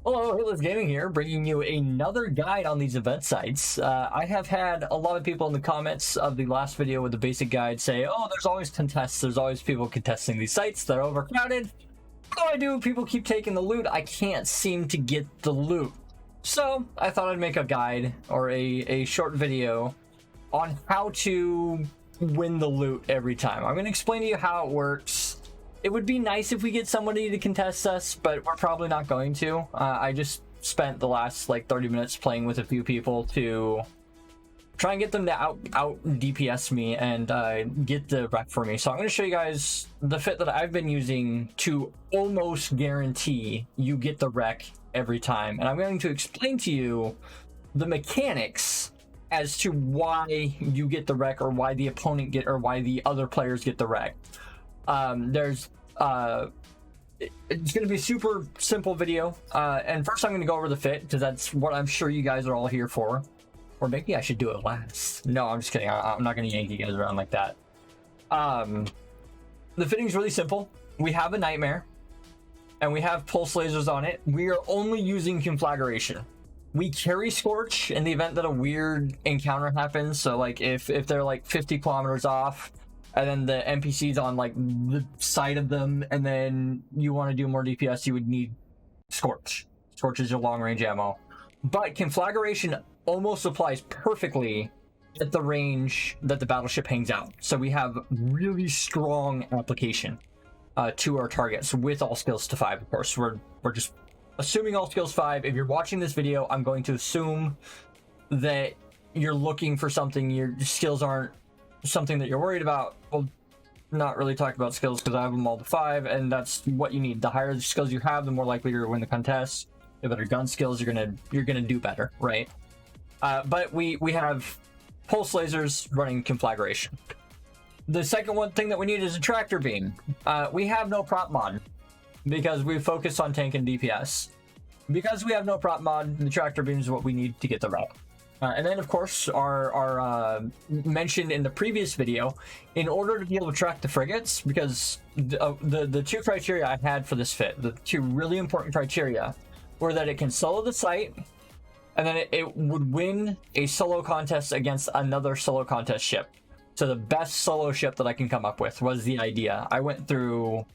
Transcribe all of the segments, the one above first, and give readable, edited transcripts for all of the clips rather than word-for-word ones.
Hello, Hitless Gaming here, bringing you another guide on these event sites. I have had a lot of people in the comments of the last video with the basic guide say, oh, there's always contests, there's always people contesting these sites, they're overcrowded. What do I do? People keep taking the loot, I can't seem to get the loot. So, I thought I'd make a guide, or a short video, on how to win the loot every time. I'm going to explain to you how it works. It would be nice if we get somebody to contest us, but we're probably not going to. I just spent the last like 30 minutes playing with a few people to try and get them to out DPS me and get the wreck for me. So I'm going to show you guys the fit that I've been using to almost guarantee you get the wreck every time. And I'm going to explain to you the mechanics as to why you get the wreck, or why the opponent get, or why the other players get the wreck. It's going to be a super simple video, and first I'm going to go over the fit, because that's what I'm sure you guys are all here for. Or maybe I should do it last. No, I'm just kidding. I'm not going to yank you guys around like that. The fitting's really simple. We have a Nightmare, and we have pulse lasers on it. We are only using Conflagration. We carry Scorch in the event that a weird encounter happens. So like if they're like 50 kilometers off, and then the NPC's on like the side of them, and then you want to do more DPS, you would need Scorch. Scorch is your long range ammo. But Conflagration almost applies perfectly at the range that the battleship hangs out. So we have really strong application to our targets with all skills to 5, of course. We're just assuming all skills 5. If you're watching this video, I'm going to assume that you're looking for something, your skills aren't something that you're worried about. Well, not really talking about skills because I have them all to 5, and that's what you need. The higher the skills you have, the more likely you're to win the contest. The better gun skills, you're gonna do better, right? But we have pulse lasers running Conflagration. The second thing that we need is a tractor beam. We have no prop mod because we focus on tank and DPS. Because we have no prop mod, the tractor beam is what we need to get the route. And then, of course, our mentioned in the previous video, in order to be able to track the frigates, because the two criteria I had for this fit, the two really important criteria, were that it can solo the site, and then it would win a solo contest against another solo contest ship. So the best solo ship that I can come up with was the idea. I went through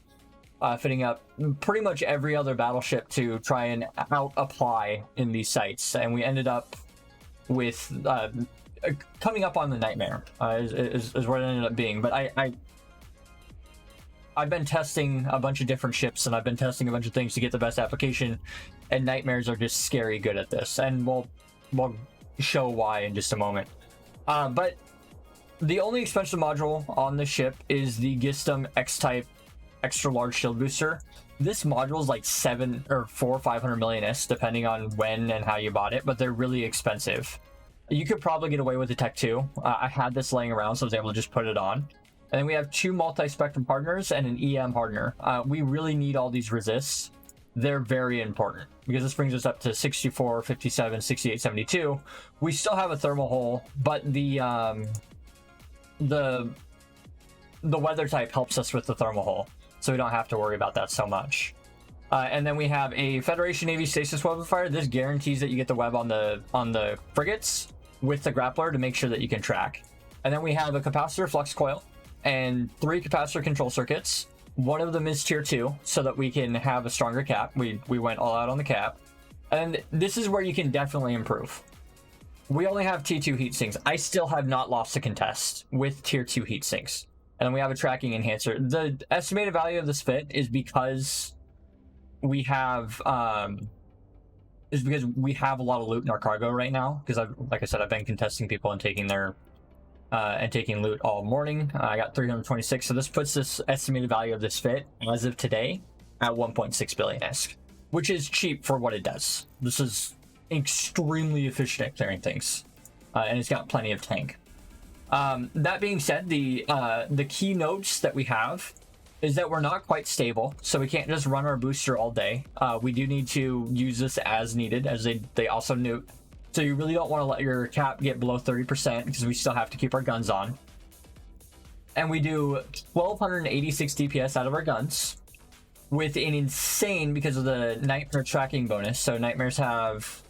fitting up pretty much every other battleship to try and out-apply in these sites, and we ended up with coming up on the Nightmare is what it ended up being. But I've been testing a bunch of different ships, and I've been testing a bunch of things to get the best application, and Nightmares are just scary good at this, and we'll show why in just a moment. But the only expensive module on the ship is the Gistum X-Type extra large shield booster. This module is like 400 or 500 million S, depending on when and how you bought it, but they're really expensive. You could probably get away with the Tech 2. I had this laying around, so I was able to just put it on. And then we have 2 multi-spectrum hardeners and an EM hardener. We really need all these resists. They're very important, because this brings us up to 64, 57, 68, 72. We still have a thermal hole, but the weather type helps us with the thermal hole, so we don't have to worry about that so much. And then we have a Federation Navy Stasis Webifier. This guarantees that you get the web on the frigates with the Grappler to make sure that you can track. And then we have a Capacitor Flux Coil and 3 Capacitor control circuits. One of them is tier 2, so that we can have a stronger cap. We went all out on the cap. And this is where you can definitely improve. We only have T2 heat sinks. I still have not lost a contest with tier 2 heat sinks. And then we have a tracking enhancer. The estimated value of this fit is because we have a lot of loot in our cargo right now. Because like I said, I've been contesting people and taking their taking loot all morning. I got 326, so this puts this estimated value of this fit as of today at 1.6 billion-esque, which is cheap for what it does. This is extremely efficient at clearing things, and it's got plenty of tank. That being said, the key notes that we have is that we're not quite stable, so we can't just run our booster all day. We do need to use this as needed, as they also nuke. So you really don't want to let your cap get below 30%, because we still have to keep our guns on. And we do 1286 DPS out of our guns. with an insane, because of the Nightmare tracking bonus. So Nightmares have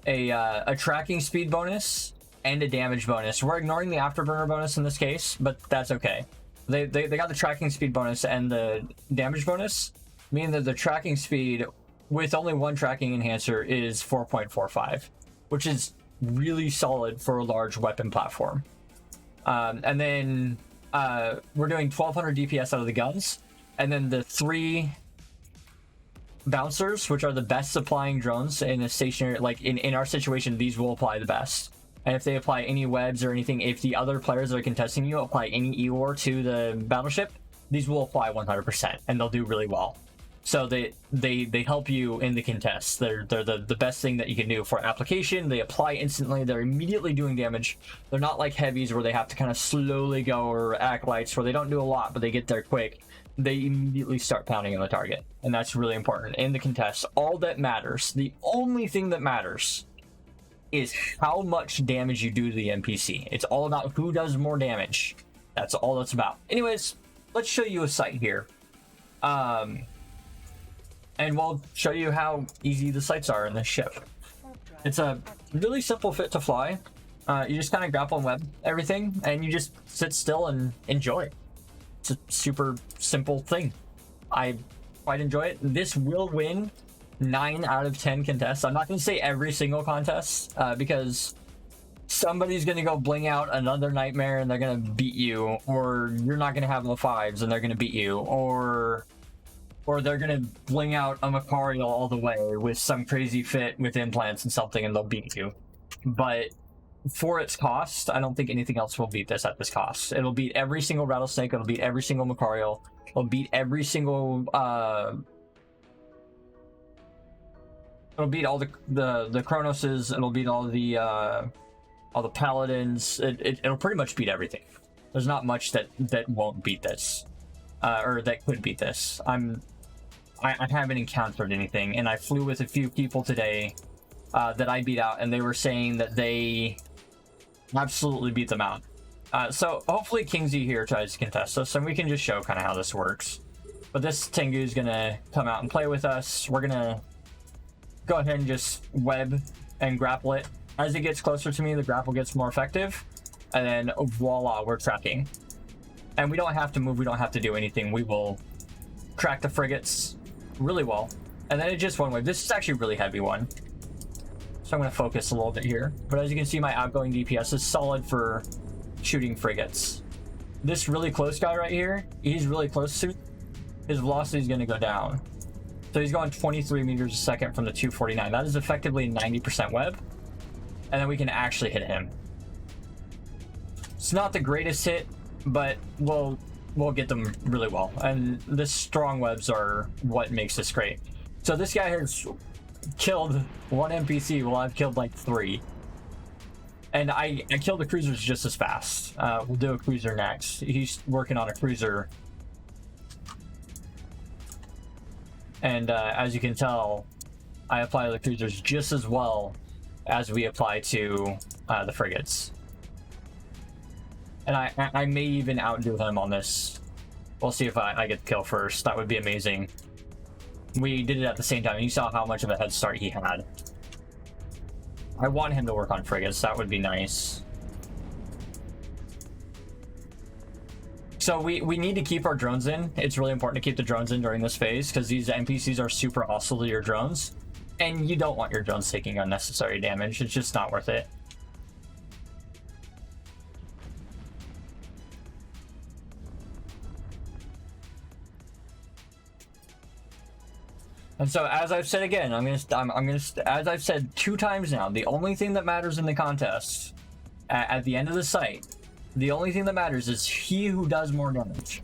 a tracking speed bonus and a damage bonus. We're ignoring the Afterburner bonus in this case, but that's okay. They got the tracking speed bonus and the damage bonus, meaning that the tracking speed with only one tracking enhancer is 4.45, which is really solid for a large weapon platform. And then we're doing 1200 DPS out of the guns, and then the 3 bouncers, which are the best supplying drones in a stationary, like in our situation, these will apply the best. And if they apply any webs or anything, if the other players that are contesting you apply any EOR to the battleship, these will apply 100%, and they'll do really well. So they help you in the contests. They're the best thing that you can do for application. They apply instantly. They're immediately doing damage. They're not like heavies where they have to kind of slowly go, or acolytes where they don't do a lot but they get there quick. They immediately start pounding on the target, and that's really important in the contests. All that matters, the only thing that matters, is how much damage you do to the NPC. It's all about who does more damage. That's all that's about. Anyways, let's show you a sight here. And we'll show you how easy the sights are in this ship. It's a really simple fit to fly. You just kind of grapple and web everything, and you just sit still and enjoy. It's a super simple thing. I quite enjoy it. This will win 9 out of 10 contests. I'm not going to say every single contest, because somebody's going to go bling out another Nightmare and they're going to beat you, or you're not going to have the 5s and they're going to beat you, or they're going to bling out a Macarial all the way with some crazy fit with implants and something and they'll beat you. But for its cost, I don't think anything else will beat this at this cost. It'll beat every single Rattlesnake, it'll beat every single Macarial, it'll beat every single it'll beat all the Cronoses, it'll beat all the Paladins. It'll pretty much beat everything. There's not much that won't beat this, or that could beat this. I haven't encountered anything, and I flew with a few people today that I beat out, and they were saying that they absolutely beat them out. So hopefully Kingsley here tries to contest us, and we can just show kind of how this works. But this Tengu is gonna come out and play with us. We're gonna go ahead and just web and grapple it. As it gets closer to me, the grapple gets more effective, and then voila, we're tracking. And we don't have to move, we don't have to do anything. We will track the frigates really well. And then it just one wave. This is actually a really heavy one, so I'm going to focus a little bit here. But as you can see, my outgoing DPS is solid for shooting frigates. This really close guy right here, he's really close to, his velocity is going to go down. So he's going 23 meters a second from the 249. That is effectively 90% web. And then we can actually hit him. It's not the greatest hit, but we'll get them really well. And the strong webs are what makes this great. So this guy has killed 1 NPC while I've killed like 3. And I killed the cruisers just as fast. We'll do a cruiser next. He's working on a cruiser. And as you can tell, I apply to the cruisers just as well as we apply to the frigates. And I may even outdo him on this. We'll see if I get the kill first. That would be amazing. We did it at the same time. You saw how much of a head start he had. I want him to work on frigates. That would be nice. So we need to keep our drones in. It's really important to keep the drones in during this phase, because these NPCs are super hostile to your drones. And you don't want your drones taking unnecessary damage. It's just not worth it. And so, as I've said again, as I've said 2 times now, the only thing that matters in the contest, at the end of the sight, the only thing that matters is he who does more damage.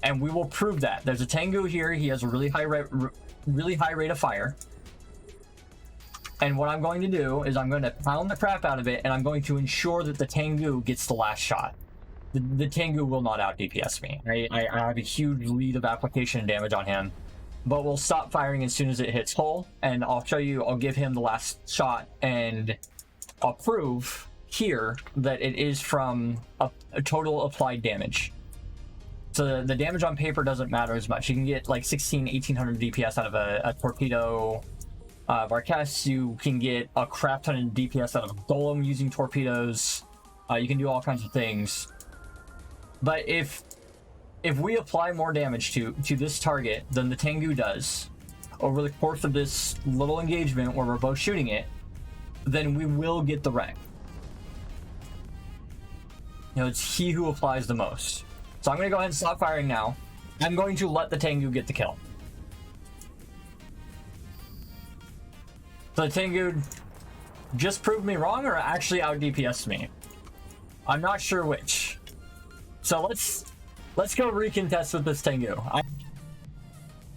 And we will prove that. There's a Tengu here. He has a really high rate of fire. And what I'm going to do is I'm going to pound the crap out of it, and I'm going to ensure that the Tengu gets the last shot. The Tengu will not out DPS me. I have a huge lead of application damage on him. But we'll stop firing as soon as it hits hull, and I'll show you, I'll give him the last shot, and I'll prove here that it is from a total applied damage. So the damage on paper doesn't matter as much. You can get like 1800 DPS out of a torpedo Varkes. You can get a crap ton of DPS out of a golem using torpedoes. You can do all kinds of things. But if we apply more damage to this target than the Tengu does over the course of this little engagement where we're both shooting it, then we will get the wreck. You know, it's he who applies the most. So I'm going to go ahead and stop firing now. I'm going to let the Tengu get the kill. So the Tengu just proved me wrong or actually out DPS'd me. I'm not sure which. So let's go recontest with this Tengu.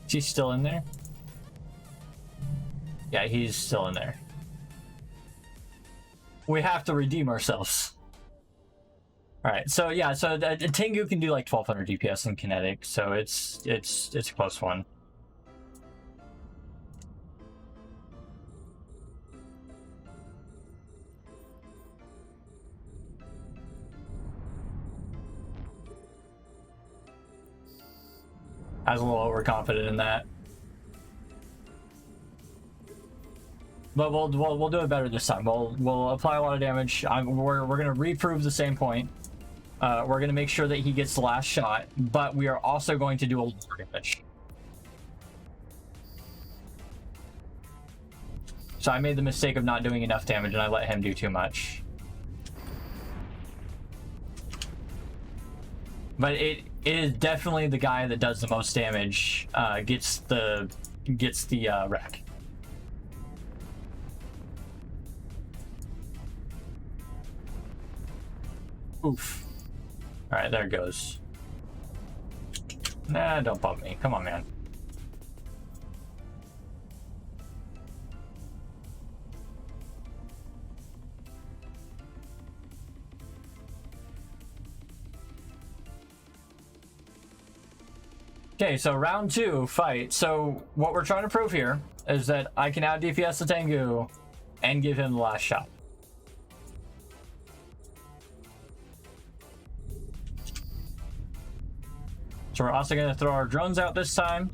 She's still in there? Yeah, he's still in there. We have to redeem ourselves. Alright, so yeah, so Tengu can do like 1200 DPS in kinetic, so it's a close one. I was a little overconfident in that. But we'll do it better this time. We'll apply a lot of damage. We're gonna reprove the same point. We're gonna make sure that he gets the last shot, but we are also going to do a lot of damage. So I made the mistake of not doing enough damage, and I let him do too much. But it is definitely the guy that does the most damage gets the wreck. Oof. Alright, there it goes. Nah, don't bump me. Come on, man. Okay, so round 2, fight. So what we're trying to prove here is that I can out DPS the Tengu and give him the last shot. So we're also going to throw our drones out this time.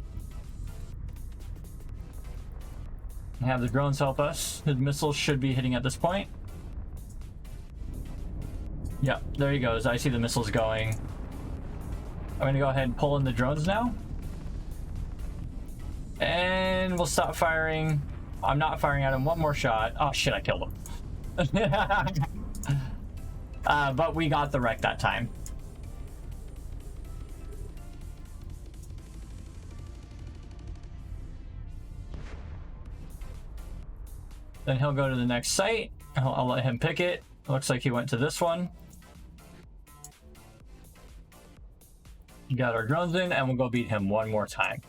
And have the drones help us. The missiles should be hitting at this point. Yep, there he goes. I see the missiles going. I'm going to go ahead and pull in the drones now. And we'll stop firing. I'm not firing at him. One more shot. Oh shit, I killed him. But we got the wreck that time. Then he'll go to the next site. I'll let him pick it. Looks like he went to this one. Got our drones in, and we'll go beat him one more time.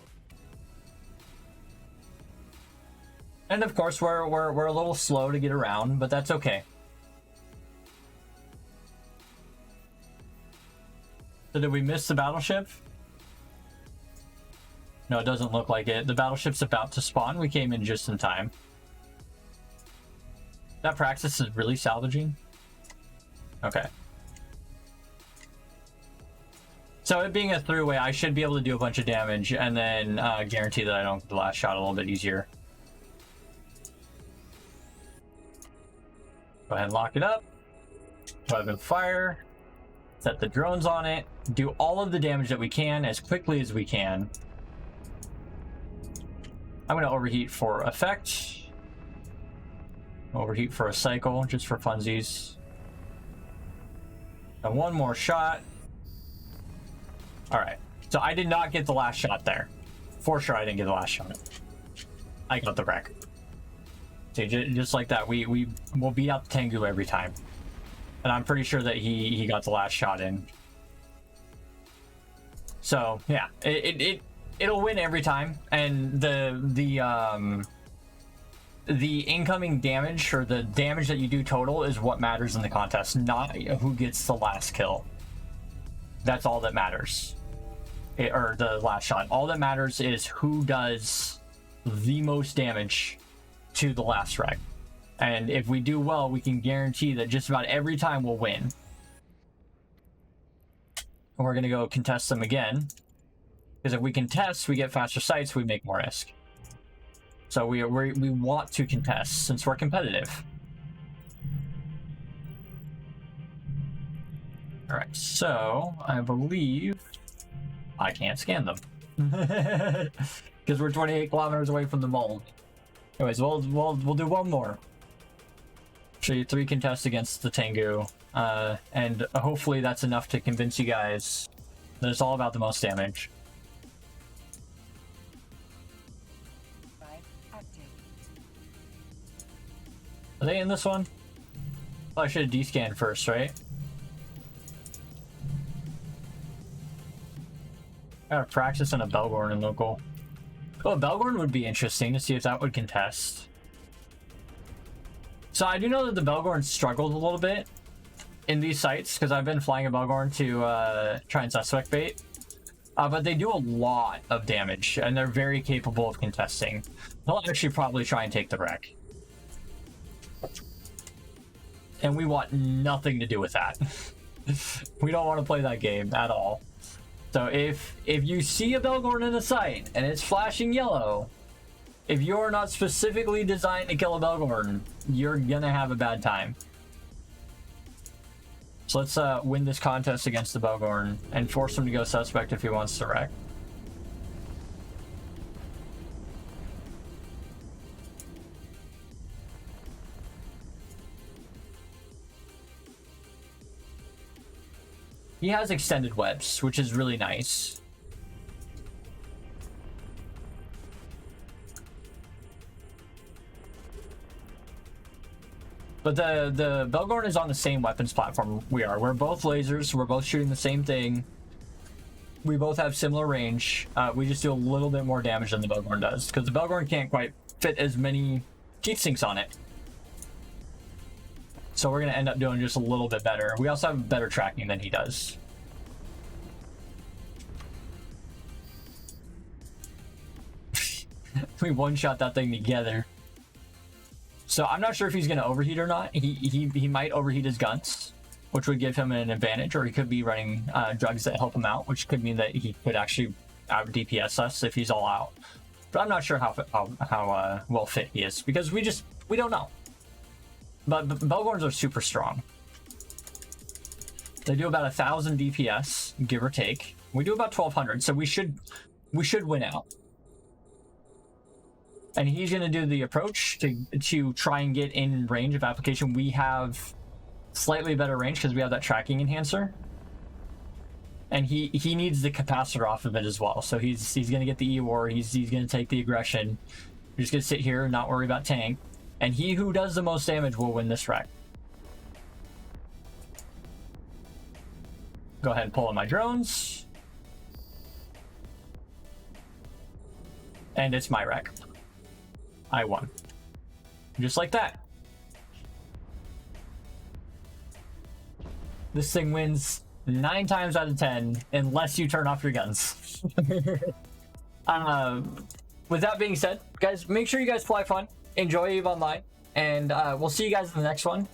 And of course, we're a little slow to get around, but that's okay. So did we miss the battleship? No, it doesn't look like it. The battleship's about to spawn. We came in just in time. That Praxis is really salvaging? Okay. So it being a throughway, I should be able to do a bunch of damage and then guarantee that I don't get the last shot a little bit easier. Go ahead and lock it up. Webifier. Set the drones on it. Do all of the damage that we can as quickly as we can. I'm going to overheat for effect. Overheat for a cycle, just for funsies. And one more shot. Alright, so I did not get the last shot there. For sure I didn't get the last shot. I got the wreck. See, just like that, we will beat out the Tengu every time. And I'm pretty sure that he got the last shot in. So, yeah, it'll win every time. And the incoming damage, or the damage that you do total, is what matters in the contest, not who gets the last kill. That's all that matters. Or the last shot. All that matters is who does the most damage to the last wreck. And if we do well, we can guarantee that just about every time we'll win. and we're gonna go contest them again. Because if we contest, we get faster sights, we make more risk. So we want to contest since we're competitive. All right, so I believe I can't scan them because we're 28 kilometers away from the mold. Anyways, we'll do one more. Show you 3 contests against the Tengu, and hopefully that's enough to convince you guys that it's all about the most damage. Are they in this one? Oh, I should have descanned first, right? I got a Praxis and a Belgorn in local. Oh, Belgorn would be interesting to see if that would contest. So I do know that the Belgorn struggled a little bit in these sites because I've been flying a Belgorn to try and suspect bait. But they do a lot of damage and they're very capable of contesting. They'll actually probably try and take the wreck. And we want nothing to do with that. We don't want to play that game at all. So if you see a Belgorn in a site and it's flashing yellow, if you're not specifically designed to kill a Belgorn, you're gonna have a bad time. So let's win this contest against the Belgorn and force him to go suspect if he wants to wreck. He has extended webs, which is really nice. But the Belgorn is on the same weapons platform we are. We're both lasers, we're both shooting the same thing. We both have similar range. We just do a little bit more damage than the Belgorn does, because the Belgorn can't quite fit as many heat sinks on it. So we're going to end up doing just a little bit better. We also have better tracking than he does. We one-shot that thing together. So I'm not sure if he's going to overheat or not. He might overheat his guns, which would give him an advantage, or he could be running drugs that help him out, which could mean that he could actually out DPS us if he's all out. But I'm not sure how well fit he is, because we don't know. But Belgorns are super strong. They do about 1,000 DPS, give or take. We do about 1,200, so we should win out. And he's going to do the approach to try and get in range of application. We have slightly better range because we have that tracking enhancer. And he needs the capacitor off of it as well. So he's going to get the E-War, he's going to take the aggression. We're just going to sit here and not worry about tank. And he who does the most damage will win this wreck. Go ahead and pull in my drones. And it's my wreck. I won. Just like that. This thing wins 9 times out of 10 unless you turn off your guns. With that being said, guys, make sure you guys fly fun. Enjoy EVE Online, and we'll see you guys in the next one.